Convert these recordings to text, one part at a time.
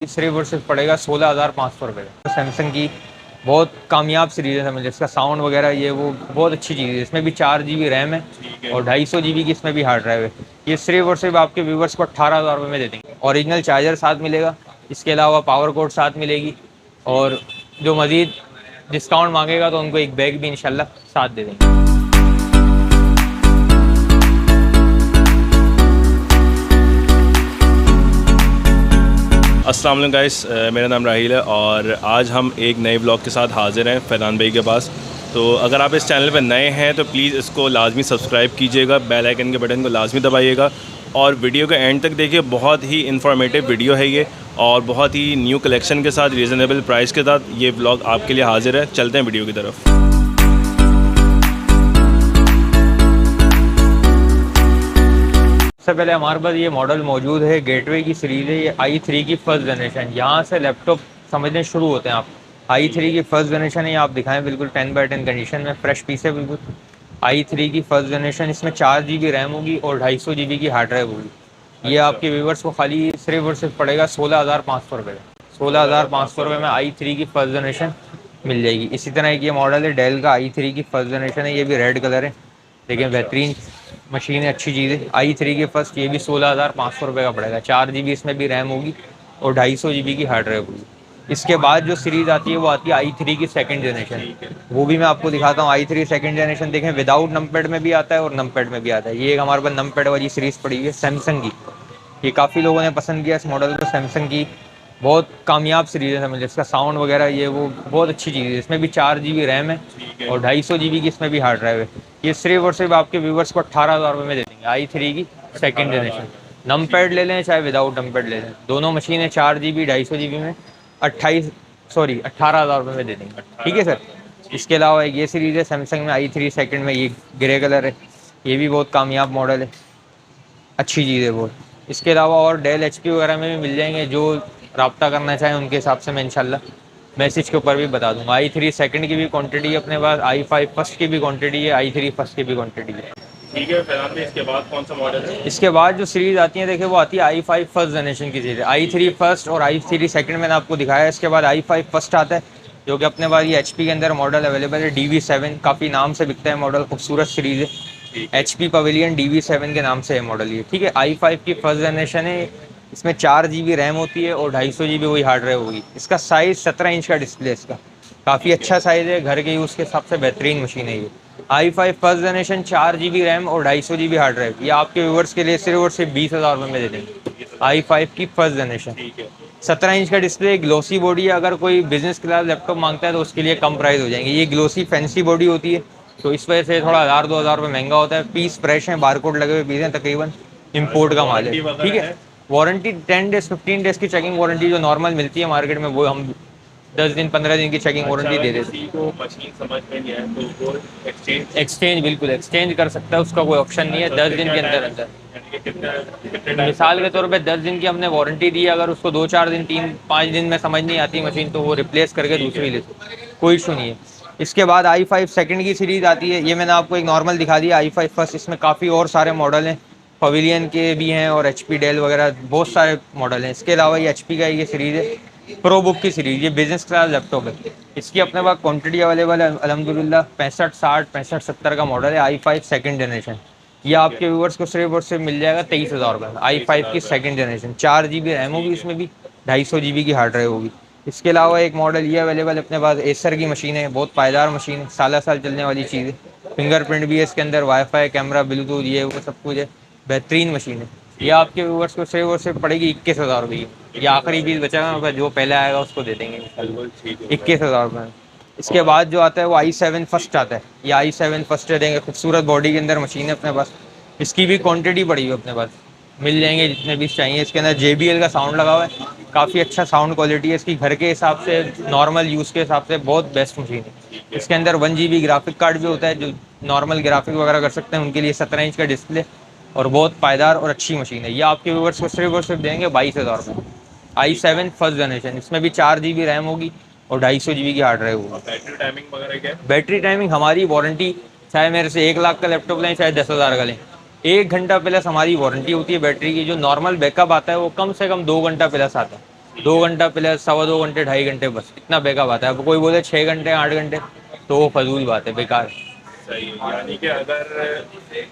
सिर्फ सिर्फ पड़ेगा 16,500 रुपये का। सैमसंग की बहुत कामयाब सीरीज़ है, समझ, इसका साउंड वगैरह ये वो बहुत अच्छी चीज़ है। इसमें भी 4 GB रैम है और 250 GB की इसमें भी हार्ड ड्राइव है। ये सिर्फ और सिर्फ आपके व्यूवर्स को 18,000 रुपये में दे देंगे। ओरिजिनल चार्जर साथ मिलेगा, इसके अलावा पावर कोड साथ मिलेगी, और जो मज़ीद डिस्काउंट मांगेगा तो उनको एक बैग भी इंशाल्लाह साथ दे देंगे। अस्सलाम वालेकुम गाइस, मेरा नाम राहिल है और आज हम एक नए ब्लॉग के साथ हाज़िर हैं फैज़ान भाई के पास। तो अगर आप इस चैनल पर नए हैं तो प्लीज़ इसको लाजमी सब्सक्राइब कीजिएगा, बेल आइकन के बटन को लाजमी दबाइएगा और वीडियो के एंड तक देखिए। बहुत ही इन्फॉर्मेटिव वीडियो है ये और बहुत ही न्यू कलेक्शन के साथ, रीज़नेबल प्राइस के साथ ये ब्लॉग आपके लिए हाज़िर है। चलते हैं वीडियो की तरफ। सबसे पहले हमारे पास ये मॉडल मौजूद है, गेटवे की सीरीज़ है, ये i3 की फर्स्ट जनरेशन। यहाँ से लैपटॉप समझने शुरू होते हैं आप। i3 की फर्स्ट जनरेशन है, ये आप दिखाएं, बिल्कुल 10/10 कंडीशन में फ्रेश पीस है बिल्कुल। i3 की फर्स्ट जनरेशन, इसमें 4 GB रैम होगी और 250 GB की हार्ड ड्राइव होगी। ये आपके व्यूवर्स को खाली सिर्फ और सिर्फ पड़ेगा 16,500 रुपये का। 16,500 रुपये में i3 की फर्स्ट जनरेशन मिल जाएगी। इसी तरह एक ये मॉडल है डेल का, i3 की फर्स्ट जनरेशन है, ये भी रेड कलर है, देखें बेहतरीन मशीन है, अच्छी चीज़ है। i3 के फर्स्ट, ये भी 16,500 रुपये का पड़ेगा। 4 GB इसमें भी रैम होगी और 250 GB की हार्ड ड्राइव होगी। इसके बाद जो सीरीज़ आती है वो आती है i3 की सेकंड जनरेशन, वो भी मैं आपको दिखाता हूँ। i3 सेकंड जनरेशन देखें, विदाउट नमपैड में भी आता है और नमपैड में भी आता है। ये एक हमारे पास नमपैड वाली सीरीज़ पड़ी हुई है सैमसंग की, ये काफ़ी लोगों ने पसंद किया इस मॉडल को। सैमसंग की बहुत कामयाब सीरीज़ है, समझ, इसका साउंड वगैरह ये वो बहुत अच्छी चीज़ है। इसमें भी 4 GB रैम है और 250 GB की इसमें भी हार्ड ड्राइव है। ये सिर्फ और सिर्फ आपके व्यूवर्स को 18,000 रुपये में दे देंगे। i3 की सेकंड जनरेशन, नमपैड ले लें चाहे विदाउट नमपैड ले लें, दोनों मशीनें 4 GB 250 GB में 18,000 रुपये में दे देंगे। ठीक है सर। इसके अलावा ये सीरीज़ है सैमसंग में i3 सेकंड में, ये ग्रे कलर है, ये भी बहुत कामयाब मॉडल है, अच्छी चीज़ है बहुत। इसके अलावा और डेल HP वगैरह में भी मिल जाएंगे, जो रब्ता करना चाहें उनके हिसाब से मैं इंशाल्लाह मैसेज के ऊपर भी बता दूंगा। i3 सेकंड की भी क्वांटिटी है अपने पास, i5 फर्स्ट की भी क्वांटिटी है, i3 फर्स्ट की भी क्वांटिटी है। ठीक है फैज़ान भाई, इसके बाद कौन सा मॉडल है? इसके बाद जो सीरीज़ आती है देखिए, वो आती है i5 फर्स्ट जनरेशन की सीरीज। i3 फर्स्ट और i3 सेकंड मैंने आपको दिखाया है। इसके बाद i5 फर्स्ट आता है, जो कि अपने पास ये HP के अंदर मॉडल अवेलेबल है। DV7 काफ़ी नाम से बिकता है मॉडल, खूबसूरत सीरीज़ है। HP पवेलियन DV7 के नाम से है मॉडल ये। ठीक है, i5 की फर्स्ट जनरेशन है, इसमें 4 GB रैम होती है और 250 GB वही हार्ड ड्राइव होगी। इसका साइज़ 17 इंच का डिस्प्ले, इसका काफ़ी अच्छा साइज़ है, घर के यूज़ के हिसाब से बेहतरीन मशीन है ये। i5 first generation, 4 GB RAM और 250 GB हार्ड ड्राइव, ये आपके व्यूवर्स के लिए सिर्फ और सिर्फ 20,000 रुपये में दे देंगे। i5 की फर्स्ट जनरेशन, 17 इंच का डिस्प्ले, ग्लोसी बॉडी है। अगर कोई बिजनेस क्लास लैपटॉप मांगता है तो उसके लिए कम प्राइस हो जाएंगे। ये ग्लोसी फैंसी बॉडी होती है, तो इस वजह से थोड़ा 1,000-2,000 रुपये महंगा होता है। पीस फ्रेश हैं, बारकोड लगे हुए पीस हैं, तकरीबन इम्पोर्ट का माल है। ठीक है, वारंटी 10 डेज़ 15 डेज़ की चेकिंग वारंटी जो नॉर्मल मिलती है मार्केट में, वो हम 10 दिन 15 दिन की चेकिंग वारंटी दे देते हैं। मशीन समझ में नहीं आए तो वो एक्सचेंज बिल्कुल एक्सचेंज कर सकता है, उसका कोई ऑप्शन नहीं है 10 दिन के अंदर अंदर। मिसाल के तौर पे 10 दिन की हमने वारंटी दी है, अगर उसको 2-4 दिन 3-5 दिन में समझ नहीं आती मशीन तो वो रिप्लेस करके दूसरी ले, कोई इशू नहीं है। इसके बाद i5 सेकंड की सीरीज़ आती है, ये मैंने आपको एक नॉर्मल दिखा दिया। i5 फर्स्ट, इसमें काफ़ी और सारे मॉडल हैं, पवेलियन के भी हैं और HP डेल वगैरह बहुत सारे मॉडल हैं। इसके अलावा ये HP का ये सीरीज़ है, प्रो बुक की सीरीज़, ये बिजनेस क्लास लैपटॉप है। इसकी अपने पास क्वांटिटी अवेलेबल है अल्हम्दुलिल्लाह। 65, 60, 65, 70 का मॉडल है, i5 सेकंड जनरेशन। ये आपके व्यूवर्स को सिर्फ और सिर्फ मिल जाएगा 23,000 रुपये में। i5 की सेकंड जनरेशन, 4 GB रैम होगी, इसमें भी 250 GB की हार्ड ड्राइव होगी। इसके अलावा एक मॉडल ये अवेलेबल है अपने पास, एसर की मशीन है, बहुत पायदार मशीन है, साल चलने वाली चीज़ है। फिंगरप्रिंट भी है इसके अंदर, वाईफाई, कैमरा, ब्लूटूथ, ये वो सब कुछ है, बेहतरीन मशीन है। ये आपके व्यूवर्स को सिर्फ और सिर्फ पड़ेगी 21,000 रुपये की। ये आखिरी पीस बचा है, जो पहले आएगा उसको दे देंगे 21,000 रुपये में। इसके बाद जो आता है वो i7 फर्स्ट आता है, ये i7 फर्स्ट देंगे, खूबसूरत बॉडी के अंदर मशीन है अपने पास। इसकी भी क्वांटिटी पड़ी हुई अपने पास, मिल जाएंगे जितने भी चाहिए। इसके अंदर JBL का साउंड लगा हुआ है, काफ़ी अच्छा साउंड क्वालिटी है इसकी, घर के हिसाब से, नॉर्मल यूज़ के हिसाब से बहुत बेस्ट मशीन है। इसके अंदर 1 GB ग्राफिक कार्ड भी होता है, जो नॉर्मल ग्राफिक वगैरह कर सकते हैं उनके लिए। 17 इंच का डिस्प्ले और बहुत पायदार और अच्छी मशीन है। ये आपके व्यूवर्स को सिर्फ और सिर्फ देंगे 22,000 रुपये। i7 फर्स्ट जनरेशन, इसमें भी 4 GB रैम होगी और 250 GB की हार्ड ड्राइव होगी। बैटरी टाइमिंग वगैरह क्या है? बैटरी टाइमिंग हमारी वारंटी, चाहे मेरे से 1 लाख का लैपटॉप लें चाहे 10,000 का लें, 1 घंटा प्लस हमारी वारंटी होती है बैटरी की। जो नॉर्मल बैकअप आता है वो कम से कम 2 घंटा प्लस आता है। 2 घंटा प्लस, 2.25 घंटे, 2.5 घंटे, बस इतना बैकअप आता है। अब कोई बोले 6 घंटे 8 घंटे तो वो फजूल बात है, बेकार है। सही है, यानी कि अगर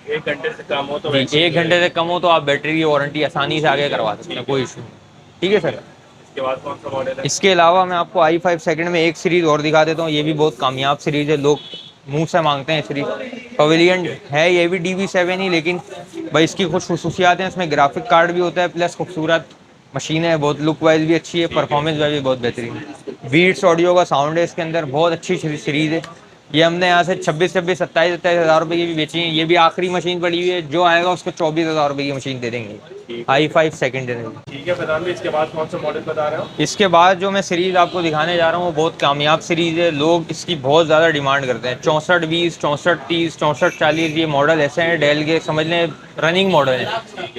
1 घंटे से कम हो तो जी, वैसे 1 घंटे से कम हो तो आप बैटरी की वारंटी आसानी से आगे करवा सकते हैं, कोई इशू नहीं। ठीक है सर। इसके बाद कौन सा मॉडल है? इसके अलावा मैं आपको i5 सेकंड में एक सीरीज़ और दिखा देता हूँ, ये भी बहुत कामयाब सीरीज़ है, लोग मुंह से मांगते हैं सीरीज। पवेलियन है ये भी DB7 ही, लेकिन भाई इसकी कुछ खसूसियात हैं, इसमें ग्राफिक कार्ड भी होता है, प्लस खूबसूरत मशीन है, बहुत लुक वाइज भी अच्छी है, परफॉर्मेंस वाइज भी बहुत बेहतरीन है। बीट्स ऑडियो का साउंड है इसके अंदर, बहुत अच्छी सीरीज़ है। ये हमने यहाँ से 27 27 हज़ार रुपये की भी बेची है। ये भी आखिरी मशीन पड़ी हुई है, जो आएगा उसको 24,000 रुपये की मशीन दे देंगे। i5 सेकंड है। ठीक है फैजान भाई, इसके बाद कौन सा मॉडल बता रहे हो? इसके बाद जो मैं सीरीज़ आपको दिखाने जा रहा हूँ वो बहुत कामयाब सीरीज़ है, लोग इसकी बहुत ज़्यादा डिमांड करते हैं। 6420, 6430, 6440 ये मॉडल ऐसे हैं डेल के, समझ लें रनिंग मॉडल है।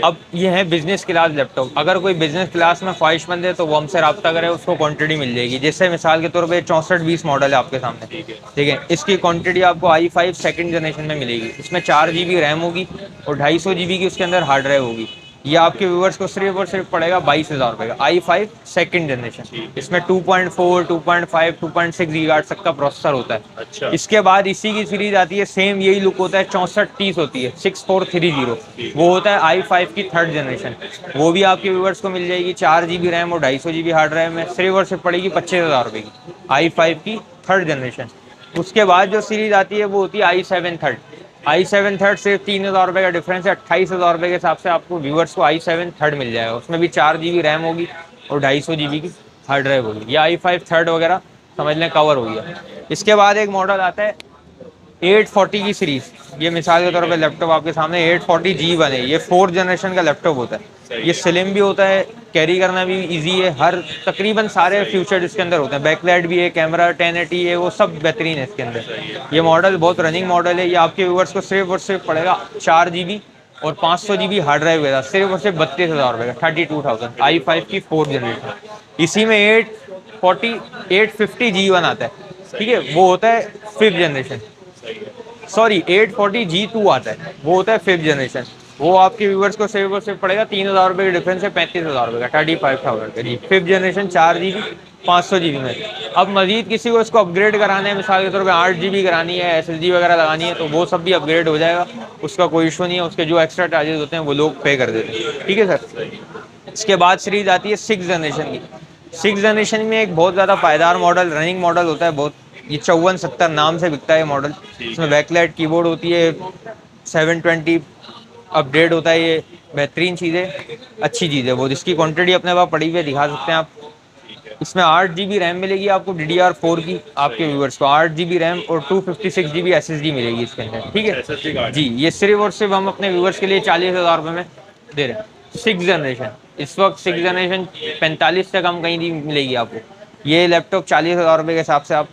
अब ये है बिजनेस क्लास लैपटॉप, अगर कोई बिजनेस क्लास में ख्वाहिशमंद है तो वो हमसे रब्ता करे, उसको क्वांटिटी मिल जाएगी। जैसे मिसाल के तौर पर 6420 मॉडल है आपके सामने, ठीक है, इसकी क्वांटिटी आपको i5 सेकंड जनरेशन में मिलेगी। इसमें 4 GB रैम होगी और 250 GB की उसके अंदर हार्ड ड्राइव होगी। ये आपके व्यूवर्स को सिर्फ और सिर्फ पड़ेगा 22,000 रुपये का i5 सेकंड जनरेशन। इसमें 2.4, 2.5, 2.6 गीगाहर्ट्ज तक का प्रोसेसर होता है। अच्छा। इसके बाद इसी की सीरीज आती है, सेम यही लुक होता है, 6430 होती है, 6430, वो होता है i5 की थर्ड जनरेशन। वो भी आपके व्यूवर्स को मिल जाएगी, 4 GB रैम और 250 GB हार्ड ड्राइव में, सिर्फ और सिर्फ पड़ेगी 25,000 रुपये की i5 की थर्ड जनरेशन। उसके बाद जो सीरीज आती है वो होती है i7 थर्ड। i7 थर्ड सिर्फ 3,000 रुपये का डिफरेंस है, 28,000 रुपये के हिसाब से आपको व्यूवर्स को i7 थर्ड मिल जाएगा। उसमें भी 4 GB रैम होगी और 250 GB की हार्ड ड्राइव होगी। ये i5 थर्ड वगैरह समझ लें कवर हो गया। इसके बाद एक मॉडल आता है 840 की सीरीज। ये मिसाल के तौर पे लैपटॉप आपके सामने 840G1 है, ये 4th जनरेशन का लैपटॉप होता है। ये स्लिम भी होता है, कैरी करना भी इजी है, हर तकरीबन सारे फीचर इसके अंदर होते हैं। बैकलाइट भी है, कैमरा 1080 है, वो सब बेहतरीन है इसके अंदर। ये मॉडल बहुत रनिंग मॉडल है। ये आपके व्यूवर्स को सिर्फ और सिर्फ पड़ेगा 4 GB और 500 GB हार्ड ड्राइव के साथ, सिर्फ और सिर्फ 32,000 रुपये का, 32,000 i5 की 4th जनरेशन। इसी में 850G1 आता है, ठीक है, वो होता है 5th जनरेशन। सॉरी 840G2 आता है, वो होता है 5th जनरेशन। वो आपके व्यूवर्स को सिर्फ और सिर्फ पड़ेगा 3,000 रुपये के डिफरेंस है, 35,000 रुपये का, 35,000 का जी। 5th जनरेशन 4 GB 500 GB में। अब मजीद किसी को इसको अपग्रेड कराना है, मिसाल के तौर पे 8 GB करानी है, SSD वगैरह लगानी है, तो वो सब भी अपग्रेड हो जाएगा, उसका कोई इशू नहीं है। उसके जो एक्स्ट्रा चार्जेस होते हैं वो लोग पे कर देते हैं, ठीक है सर। इसके बाद सीरीज आती है 6th जनरेशन की। 6th जनरेशन में एक बहुत ज़्यादा पायदार मॉडल, रनिंग मॉडल होता है बहुत, ये 5470 नाम से बिकता है मॉडल। इसमें बैकलाइट कीबोर्ड होती है, 720 अपडेट होता है, ये बेहतरीन चीज़ है, अच्छी चीज़ है बहुत। इसकी क्वांटिटी अपने पास पड़ी हुई है, दिखा सकते हैं आप। इसमें 8 GB रैम मिलेगी आपको DDR4 की, आपके व्यूवर्स को 8 GB रैम और 256 GB SSD मिलेगी इसके अंदर, ठीक है जी। ये सिर्फ और सिर्फ हम अपने व्यूवर्स के लिए 40,000 रुपये में दे रहे हैं। 6th जनरेशन, इस वक्त 6th जनरेशन 45 से कम कहीं नहीं मिलेगी आपको। ये लैपटॉप 40,000 रुपये के हिसाब से आप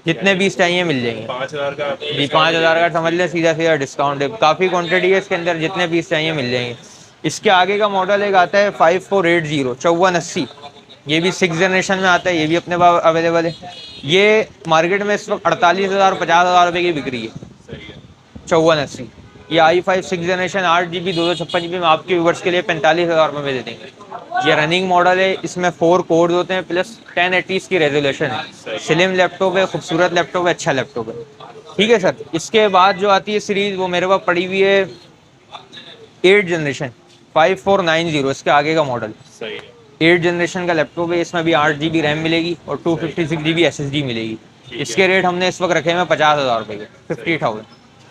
जितने पीस चाहिए मिल जाएंगे। 5,000 का जी 5,000 का समझ लें, सीधा सीधा डिस्काउंट है, काफ़ी क्वांटिटी है इसके अंदर, जितने पीस चाहिए मिल जाएंगे। इसके आगे का मॉडल एक आता है 5480 5480, ये भी 6th जनरेशन में आता है, ये भी अपने पास अवेलेबल है। ये मार्केट में इस वक्त 48,000 50,000 रुपये की बिक रही है 5480। ये i5 6th generation 8 GB 256 GB में आपके व्यूवर्स के लिए 45,000 रुपये में दे देंगे। ये रनिंग मॉडल है, इसमें 4 कोर्स होते हैं, प्लस 1080 की रेजोल्यूशन है। स्लिम लैपटॉप है, खूबसूरत लैपटॉप है, अच्छा लैपटॉप है, ठीक है सर। इसके बाद जो आती है सीरीज़ वो मेरे पास पड़ी हुई है 8th जनरेशन 5490, इसके आगे का मॉडल। 8th जनरेशन का लैपटॉप है, इसमें भी 8 GB रैम मिलेगी और 256 GB SSD मिलेगी। इसके रेट हमने इस वक्त रखे हैं 50,000 रुपये के, 50,000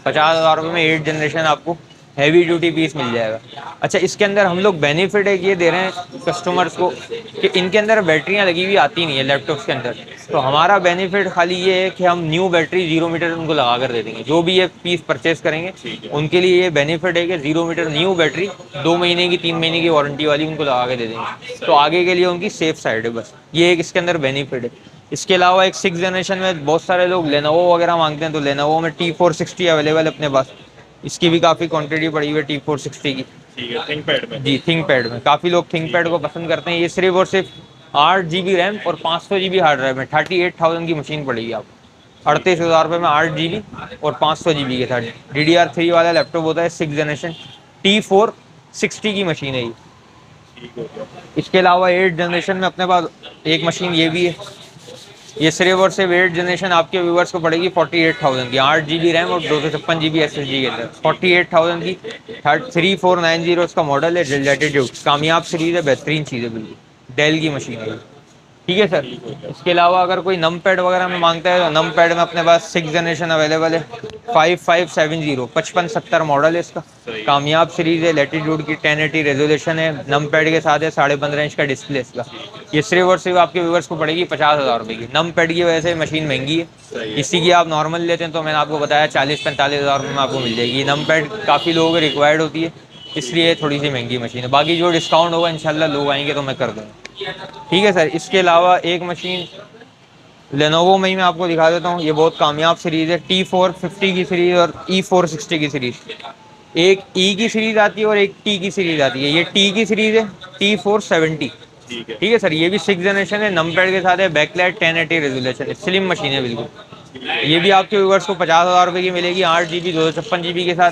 50,000 रुपये में 8th जनरेशन आपको हैवी ड्यूटी पीस मिल जाएगा। अच्छा, इसके अंदर हम लोग बेनिफिट एक ये दे रहे हैं कस्टमर्स को कि इनके अंदर बैटरियाँ लगी हुई आती नहीं है लैपटॉप्स के अंदर, तो हमारा बेनिफिट खाली ये है कि हम न्यू बैटरी 0 मीटर उनको लगा कर दे देंगे। जो भी ये पीस परचेस करेंगे उनके लिए ये बेनिफिट है कि 0 मीटर न्यू बैटरी 2 महीने की 3 महीने की वारंटी वाली उनको लगा के दे देंगे, तो आगे के लिए उनकी सेफ साइड है, बस ये एक इसके अंदर बेनिफिट है। इसके अलावा एक 6th जनरेशन में बहुत सारे लोग लेनोवो वगैरह मांगते हैं, तो लेनोवो में T460 अवेलेबल है अपने पास, इसकी भी काफ़ी क्वांटिटी पड़ी हुई है T460 की। ठीक है, थिंकपैड में जी थिंकपैड में काफ़ी लोग थिंकपैड को पसंद करते हैं। ये सिर्फ और सिर्फ 8 GB रैम और 500 GB हार्ड ड्राइव में 38,000 की मशीन पड़ेगी आपको, 38,000 रुपये में 8 GB और 500 GB के साथ। DDR3 वाला लैपटॉप होता है 6th जनरेशन, T460 की मशीन है ये, ठीक हो गया। इसके अलावा 8 जनरेशन में अपने पास एक मशीन ये भी है। ये सिर्फ और सिर्फ 8 जनरेशन आपके व्यूवर्स को पड़ेगी 48,000 की, 8 GB रैम और 256 GB SSD के अंदर 48,000 की। 3490 उसका मॉडल है, लैटिट्यूड, कामयाब सीरीज है, बेहतरीन चीज़ है बिल्कुल, डेल की मशीन है। ठीक है सर। इसके अलावा अगर कोई नम पैड वगैरह में मांगता है तो नम पैड में अपने पास 6 जनरेशन अवेलेबल है। 5570 5570 मॉडल है इसका, कामयाब सीरीज है, लैटिट्यूड की 1080 रेजोल्यूशन है, नम पैड के साथ है, 15.5 इंच का डिस्प्ले इसका। ये सिर्फ और सिर्फ आपके व्यूवर्स को पड़ेगी 50,000 रुपये की। नम पैड की वजह से मशीन महंगी है, इसी की आप नॉर्मल लेते हैं तो मैंने आपको बताया 40-45 हज़ार रुपये में आपको मिल जाएगी। नम पैड काफ़ी लोगों को रिक्वायर्ड होती है, इसलिए थोड़ी सी महंगी मशीन है। बाकी जो डिस्काउंट होगा इंशाल्लाह लोग आएंगे तो मैं कर दूँगा। ठीक है सर। इसके अलावा एक मशीन लेनोवो में ही मैं आपको दिखा देता हूँ, ये बहुत कामयाब सीरीज़ है, T450 की सीरीज़ और E460 की सीरीज़। एक E की सीरीज़ आती है और एक T की सीरीज़ आती है। ये T की सीरीज़ है, T470। ठीक है सर। ये भी 6 जनरेशन है, नमपैड के साथ है, बैकलाइट 1080 रेजोल्यूशन है, स्लिम मशीन है बिल्कुल। ये भी आपके व्यूवर्स को 50,000 रुपये की मिलेगी, 8 GB 256 GB के साथ।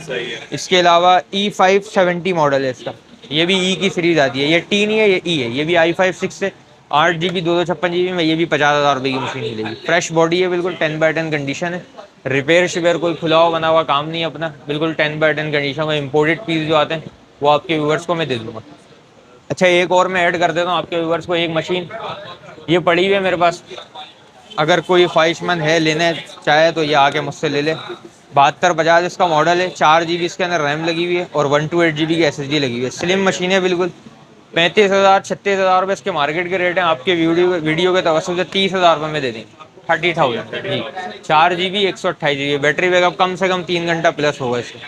इसके अलावा E570 मॉडल है इसका, ये भी E की सीरीज़ आती है, ये T नहीं है, ये E है। ये भी i5 है, 8 GB 256 GB में, ये भी 50,000 रुपये की मशीन मिलेगी। फ्रेश बॉडी है बिल्कुल, 10/10 कंडीशन है, रिपेयर शिपेयर कोई खुला हुआ बना हुआ काम नहीं है अपना, बिल्कुल 10/10 कंडीशन में। इम्पोर्टेड पीस जो आते हैं वो आपके व्यूवर्स को मैं दे दूँगा। अच्छा, एक और मैं ऐड कर देता हूँ आपके व्यूवर्स को, एक मशीन ये पड़ी हुई है मेरे पास, अगर कोई ख्वाहिशमंद है लेने चाहे तो ये आके मुझसे ले ले। 7250 इसका मॉडल है, 4 GB इसके अंदर रैम लगी हुई है और 128 GB की SSD लगी हुई है, स्लिम मशीन है बिल्कुल। 35,000-36,000 रुपये इसके मार्केट के रेट हैं, आपके वीडियो के तवज्जो से 30,000 रुपये में दे देंगे, 30,000 जी। 4 GB 128 GB, बैटरी बैकअप कम से कम 3 घंटा प्लस होगा इसका।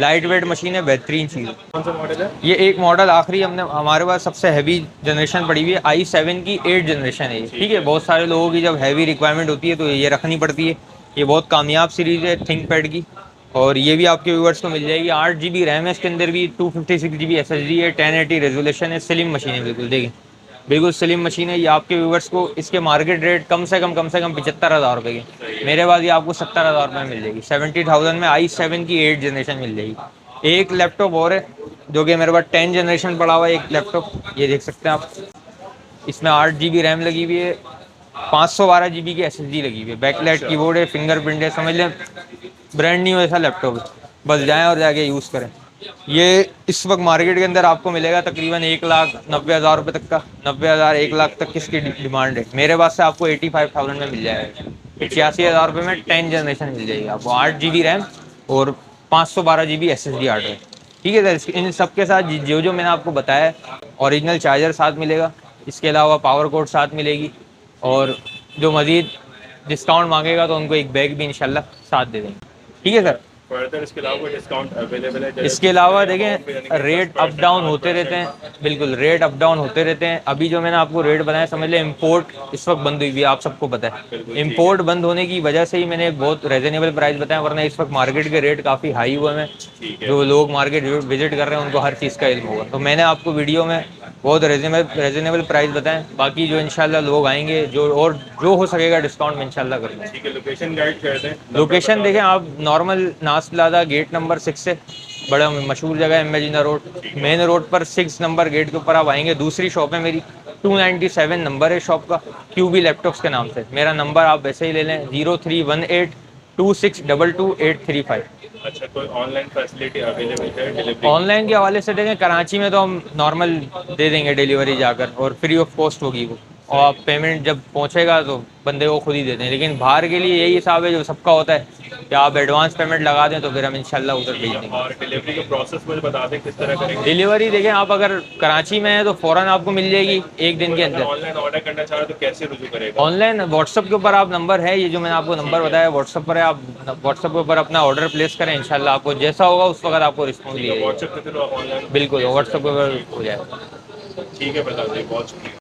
लाइट वेट मशीन है, बेहतरीन चीज़ है। कौन सा मॉडल है? ये एक मॉडल आखिरी हमने हमारे पास सबसे हैवी जनरेशन पड़ी हुई है, i7 की 8 जनरेशन है ये। ठीक है, बहुत सारे लोगों की जब हैवी रिक्वायरमेंट होती है तो ये रखनी पड़ती है। ये बहुत कामयाब सीरीज़ है थिंकपैड की, और ये भी आपके व्यूवर्स को मिल जाएगी। 8 GB रैम है इसके अंदर भी, 256 GB SSD है, 1080 रेजोल्यूशन है, स्लिम मशीन है बिल्कुल। देखिए बिल्कुल स्लिम मशीन है। ये आपके व्यूवर्स को इसके मार्केट रेट कम से कम 75,000 रुपये के, मेरे पास ये आपको 70,000 रुपये में मिल जाएगी। 70,000 में i7 की 8 जनरेशन मिल जाएगी। एक लैपटॉप और है जो कि मेरे पास 10 जनरेशन पड़ा हुआ है, एक लैपटॉप ये देख सकते हैं आप। इसमें 8 GB रैम लगी हुई है, 512 GB की SSD लगी हुई है, बैकलाइट कीबोर्ड है, फिंगरप्रिंट है, समझ लें ब्रांड न्यू ऐसा लैपटॉप है, बस जाएँ और जाके यूज़ करें। ये इस वक्त मार्केट के अंदर आपको मिलेगा तकरीबन 1,90,000 रुपये तक का, 90,000 1 लाख तक किसकी डिमांड है। मेरे पास से आपको 85,000 में मिल जाएगा, 85,000 रुपये में 10 जनरेशन मिल जाएगी आपको, 8 GB रैम और 512 GB SSD हार्ड है। ठीक है सर। इन सब के साथ जो जो मैंने आपको बताया, ओरिजिनल चार्जर साथ मिलेगा, इसके अलावा पावर कोड साथ मिलेगी, और जो मज़ीद डिस्काउंट मांगेगा तो उनको एक बैग भी इंशाल्लाह साथ दे देंगे। ठीक है सर। फर्दर इसके अलावा कोई डिस्काउंट अवेलेबल है? इसके अलावा देखें रेट अप डाउन होते रहते हैं, बिल्कुल रेट अप डाउन होते रहते हैं। अभी जो मैंने आपको रेट बताया, समझ लें इंपोर्ट इस वक्त बंद हुई हुई है, आप सबको पता है। इंपोर्ट बंद होने की वजह से ही मैंने बहुत रिजनेबल प्राइस बताया, वरना इस वक्त मार्केट के रेट काफ़ी हाई हुए हैं। जो लोग मार्केट विजिट कर रहे हैं उनको हर चीज़ का इल्म होगा, तो मैंने आपको वीडियो में बहुत रिजनेबल प्राइस बताएं। बाकी जो इंशाल्लाह लोग आएंगे और जो हो सकेगा डिस्काउंट में इंशाल्लाह कर देंगे। ठीक है, लोकेशन गाइड कर दें। लोकेशन देखें आप, नॉर्मल नास प्लाजा गेट नंबर 6 से, बड़ा मशहूर जगह है इमेजिना रोड, मेन रोड पर 6 नंबर गेट के ऊपर आप आएंगे। दूसरी शॉप है मेरी, 297 नंबर है शॉप का, QB लैपटॉप्स के नाम से। मेरा नंबर आप वैसे ही ले लें, 031826222835। अच्छा, कोई ऑनलाइन फैसिलिटी अवेलेबल है डिलीवरी? ऑनलाइन के हवाले से देखें, कराची में तो हम नॉर्मल दे देंगे डिलीवरी जाकर, और फ्री ऑफ कॉस्ट होगी वो, और आप पेमेंट जब पहुंचेगा तो बंदे को खुद ही देते हैं। लेकिन बाहर के लिए यही हिसाब है जो सबका होता है कि आप एडवांस पेमेंट लगा दें तो फिर हम इंशाल्लाह उधर भेज देंगे। और डिलीवरी का प्रोसेस मुझे बता दें किस तरह करेंगे? डिलीवरी देखें आप, अगर कराची में है तो फ़ौरन आपको मिल जाएगी 1 दिन के अंदर। ऑनलाइन ऑर्डर करना चाह रहे तो कैसे रुजू करेगा? ऑनलाइन व्हाट्सअप के ऊपर आप नंबर है, ये जो मैंने आपको नंबर बताया व्हाट्सअप पर है, आप व्हाट्सअप के ऊपर अपना ऑर्डर प्लेस करें, इंशाल्लाह आपको जैसा होगा उस वक्त आपको रिस्पॉन्स दिया जाएगा। व्हाट्सएप के थ्रू ऑनलाइन? बिल्कुल व्हाट्सअप के ऊपर हो जाएगा। ठीक है, बता दें, बहुत शुक्रिया।